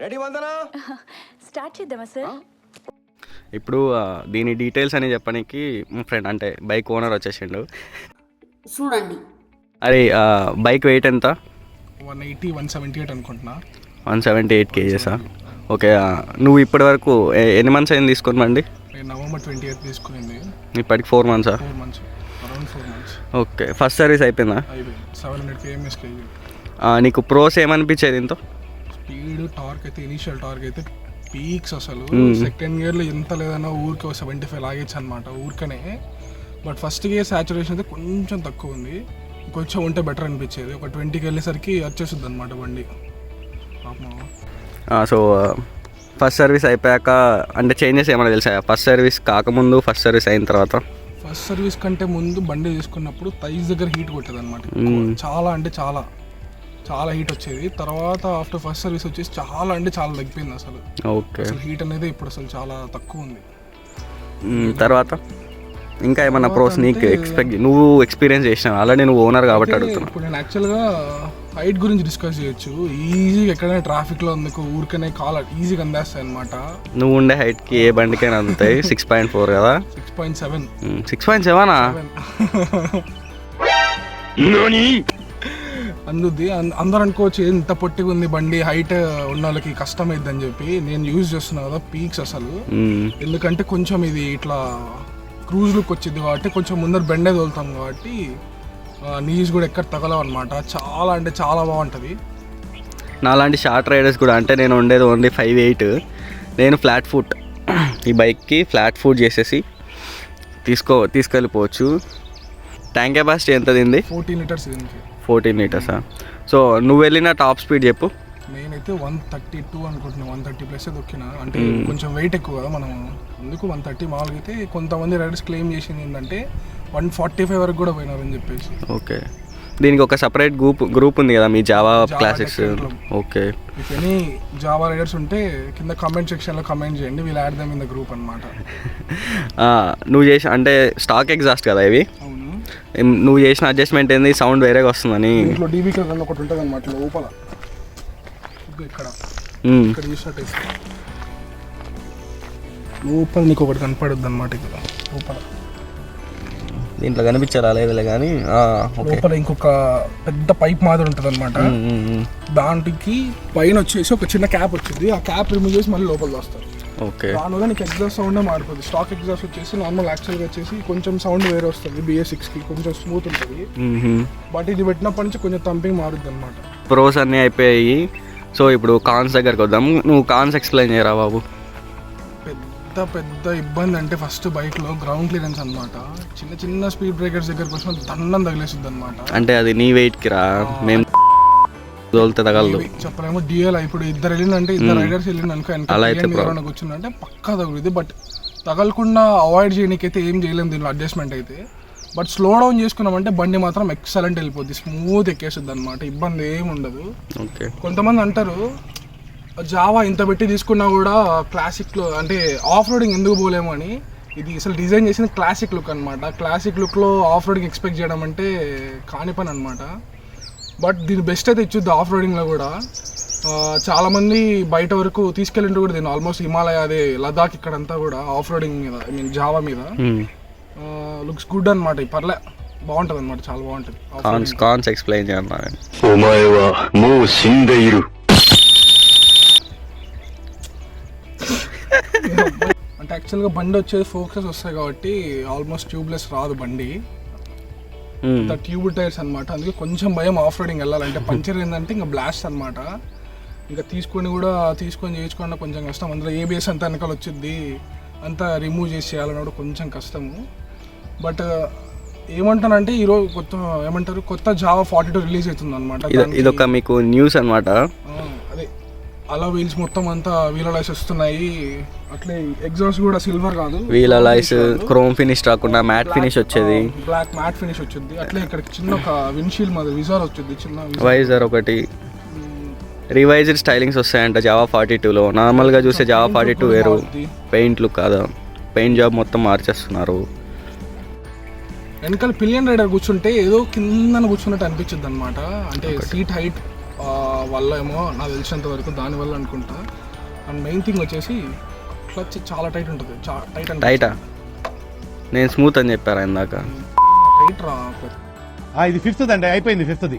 Ready వందనా start చేద్దామా sir? ఇప్పుడు దీని డీటెయిల్స్ అని చెప్పడానికి మా ఫ్రెండ్ అంటే బైక్ ఓనర్ వచ్చేసిండు. చూడండి. అరే బైక్ వెయిట్ ఎంత? 180 178 అనుకుంటున్నా. 178 కేజెసా? ఓకే. నువ్వు ఇప్పటి వరకు ఎన్ని మంత్స్ అయింది తీసుకోమండి? నేను నవంబర్ 28 తీసుకునింది. ఇప్పటికి 4 months? 4 months, around 4 months. Okay. First service అయిపోయిందా? అయిపోయింది. 700 km/h. నీకు ప్రోస్ ఏమనిపించేది ఇంతో? స్పీడ్, టార్క్ అయితే ఇనిషియల్ టార్క్ అయితే పీక్స్ అసలు. సెకండ్ గేర్లో ఎంత లేదన్నా ఊరికే 75 లాగేచ్చు అనమాట ఊరికనే. బట్ ఫస్ట్ గేర్ సాచురేషన్ అయితే కొంచెం తక్కువ ఉంది, కొంచెం ఉంటే బెటర్ అనిపించేది. ఒక 20కి వెళ్ళేసరికి వచ్చేస్తుంది అనమాట బండి. సో ఫస్ట్ సర్వీస్ అయిపోయాక అంటే చేంజెస్ ఏమైనా తెలుసా? ఫస్ట్ సర్వీస్ కాకముందు, ఫస్ట్ సర్వీస్ అయిన తర్వాత? ఫస్ట్ సర్వీస్ కంటే ముందు బండి తీసుకున్నప్పుడు థైస్ దగ్గర హీట్ కొట్టేది అనమాట. చాలా అంటే చాలా చాలా హీట్ వచ్చేది. తర్వాత ఆఫ్టర్ ఫస్ట్ సర్వీస్ వచ్చేసి చాలా అంటే చాలా తగ్గిపోయింది అసలు. ఓకే. అసలు హీట్ అనేది ఇప్పుడు అసలు చాలా తక్కువ ఉంది. తర్వాత ఇంకా ఏమన్నా ప్రోస్ నీకు నువ్వు ఎక్స్పీరియన్స్ చేసినావు ఆల్రెడీ, నువ్వు ఓనర్ కాబట్టి అడుగుతున్నా. ఇప్పుడు నేను యాక్చువల్గా హైట్ గురించి డిస్కస్ చేయొచ్చు. ఈజీగా ఎక్కడైనా ట్రాఫిక్లో అందుకు ఊరికనే కాల్ ఈజీగా అందేస్తాయి అనమాట. నువ్వు ఉండే హైట్కి ఏ బండికైనా అందుతాయి. 6.4 కదా? 6.7. 6.7 అందుద్ది. అందరు అనుకోవచ్చు ఇంత పొట్టిగా ఉంది బండి, హైట్ ఉన్న వాళ్ళకి కష్టమైద్ది అని చెప్పి. నేను యూజ్ చేస్తున్నా కదా పీక్స్ అసలు. ఎందుకంటే కొంచెం ఇది ఇట్లా క్రూజ్ లుక్ వచ్చింది కాబట్టి కొంచెం ముందర బెండే తోలుతాం కాబట్టి నీస్ కూడా ఎక్కడ తగలవు అనమాట. చాలా అంటే చాలా బాగుంటుంది. నాలాంటి షార్ట్ రైడర్స్ కూడా, అంటే నేను ఉండేది ఓన్లీ 5'8", నేను ఫ్లాట్ ఫుట్ ఈ బైక్కి ఫ్లాట్ ఫుట్ చేసేసి తీసుకెళ్ళిపోవచ్చు. ట్యాంక్ కెపాసిటీ ఎంత దీనిది? 14 లీటర్స్. 14 లీటర్సా? సో నువ్వు వెళ్ళిన టాప్ స్పీడ్ చెప్పు. నేనైతే 132 అనుకుంటున్నాను. 130+ దొక్కిన. అంటే కొంచెం వెయిట్ ఎక్కువ కదా మనం, అందుకు 130. మామూలుగా అయితే కొంతమంది రైడర్స్ క్లెయిమ్ చేసింది ఏంటంటే 145 వరకు కూడా పోయినారని చెప్పేసి. ఓకే. దీనికి ఒక సపరేట్ గ్రూప్ ఉంది కదా మీ Java classes? Okay. If any Java riders ఉంటే కింద కామెంట్ సెక్షన్లో కామెంట్ చేయండి, we'll add them in the group అనమాట. నువ్వు చేసి అంటే స్టాక్ ఎగ్జాస్ట్ కదా ఇవి? అవును. నువ్వు చేసిన అడ్జస్ట్మెంట్ ఏంది? సౌండ్ వేరేగా వస్తుందని. ఇంట్లో డీబీ కలర్ ఒకటి ఉంటుంది అనమాట లోపల. ఇక్కడ ఇక్కడ చూసినట్టయితే లోపల నీకు ఒకటి కనపడుద్ది అనమాట. ఇక్కడ లోపల దీంట్లో కనిపించారా లేదులే కానీ లోపల ఇంకొక పెద్ద పైప్ మాదిరి ఉంటుంది అనమాట. దాంట్కి పైన వచ్చేసి ఒక చిన్న క్యాప్ వచ్చింది. ఆ క్యాప్ రిమూవ్ చేసి మళ్ళీ లోపల వస్తారు. ఓకే. దానివల్ల నీకు ఎగ్జాస్ట్ సౌండే మారిపోతుంది. స్టాక్ ఎగ్జాస్ట్ వచ్చేసి నార్మల్ యాక్చువల్గా వచ్చేసి కొంచెం సౌండ్ వేరే వస్తుంది. BS6కి కొంచెం స్మూత్ ఉంటుంది. బట్ ఇది పెట్టినప్పటి నుంచి కొంచెం తంపింగ్ మారుద్ది అనమాట. ప్రోస్ అన్నీ అయిపోయాయి. సో ఇప్పుడు కాన్స్ దగ్గరకు వద్దాం. నువ్వు కాన్స్ ఎక్స్ప్లెయిన్ చేయరా బాబు. పెద్ద ఇబ్బంది అంటే ఫస్ట్ బైక్లో గ్రౌండ్ క్లియరెన్స్ అనమాట. చిన్న చిన్న స్పీడ్ బ్రేకర్స్ దగ్గరకు వచ్చిన దండం తగిలేస్తుంది అనమాట. అంటే అది నీ వెయిట్కి రా, మేము తోలితే తగలదు చెప్పలేము. DL ఇప్పుడు ఇద్దరు వెళ్ళిందంటే ఇద్దరు రైడర్స్ వెళ్ళిందనుకో కూర్చుందంటే పక్కా తగులుద్ది. బట్ తగలకుండా అవాయిడ్ చేయడానికి అయితే ఏం చేయలేము దీనిలో అడ్జస్ట్మెంట్ అయితే. బట్ స్లో డౌన్ చేసుకున్నామంటే బండి మాత్రం ఎక్సలెంట్ వెళ్ళిపోద్ది, స్మూత్ ఎక్కేస్తుంది అనమాట. ఇబ్బంది ఏమి ఉండదు. ఓకే. కొంతమంది అంటారు జావా ఇంత పెట్టి తీసుకున్నా కూడా క్లాసిక్లో అంటే ఆఫ్ రోడింగ్ ఎందుకు పోలేము అని. ఇది అసలు డిజైన్ చేసింది క్లాసిక్ లుక్ అనమాట. క్లాసిక్ లుక్లో ఆఫ్ రోడింగ్ ఎక్స్పెక్ట్ చేయడం అంటే కాని పని అనమాట. బట్ దీని బెస్ట్ అయితే ఇచ్చుద్ది ఆఫ్ రోడింగ్లో కూడా. చాలామంది బయట వరకు తీసుకెళ్ళింటూ కూడా దీన్ని ఆల్మోస్ట్ హిమాలయ, అదే లదాఖ్ ఇక్కడంతా కూడా ఆఫ్ రోడింగ్ మీద, ఐ మీన్ జావా మీద లుక్స్ గుడ్ అనమాట. పర్లే, బాగుంటుంది అనమాట, చాలా బాగుంటుంది. కాన్స్ ఎక్స్ప్లెయిన్ చేయండి. అంటే యాక్చువల్గా బండి వచ్చేది ఫోకస్ వస్తాయి కాబట్టి ఆల్మోస్ట్ ట్యూబ్లెస్ రాదు బండి. ట్యూబ్ టైర్స్ అనమాట. అందుకే కొంచెం భయం ఆఫ్ రోడింగ్ వెళ్ళాలంటే. పంచర్ ఏంటంటే ఇంకా బ్లాస్ట్ అనమాట. ఇంకా తీసుకొని చేయించుకున్న కొంచెం కష్టం. అందులో ABS అంతా వెనకాల వచ్చింది, అంతా రిమూవ్ చేసి చేయాలని కూడా కొంచెం కష్టము. బట్ ఏమంటానంటే ఈరోజు కొత్త జావా 42 రిలీజ్ అవుతుంది అనమాట. ఇదొక మీకు న్యూస్ అనమాట. అదే అలా వీల్స్ మొత్తం అంతా వీల్ అలాయ్స్ వస్తున్నాయి. అట్లే ఎగ్జాస్ట్ కూడా సిల్వర్ కాదు, వీల్ అలాయ్స్ క్రోమ్ ఫినిష్ రాకుండా మ్యాట్ ఫినిష్ వచ్చేది, బ్లాక్ మ్యాట్ ఫినిష్ వచ్చింది. అట్లే ఇక్కడ చిన్న ఒక విండ్షీల్డ్ మాది విజార్ వచ్చింది, చిన్న వైజర్ ఒకటి. రివైజ్డ్ స్టైలింగ్స్ వస్తాయంట జావా 42లో. నార్మల్గా చూసే జావా 42 వేరు, పెయింట్ లుక్ కాదా, పెయింట్ జాబ్ మొత్తం మార్చేస్తున్నారు. వెనకాల పిలియన్ రైడర్ కూర్చుంటే ఏదో కింద కూర్చున్నట్టు అనిపించింది అనమాట. అంటే సీట్ హైట్ వల్ల ఏమో నాకు తెలిసినంత వరకు దానివల్ల అనుకుంటా. అండ్ మెయిన్ థింగ్ వచ్చేసి క్లచ్ చాలా టైట్ ఉంటుంది, టైటా? నేను స్మూత్ అని చెప్పారా ఇందాక? టైట్ రా. ఇది 5th అండి, అయిపోయింది 5th.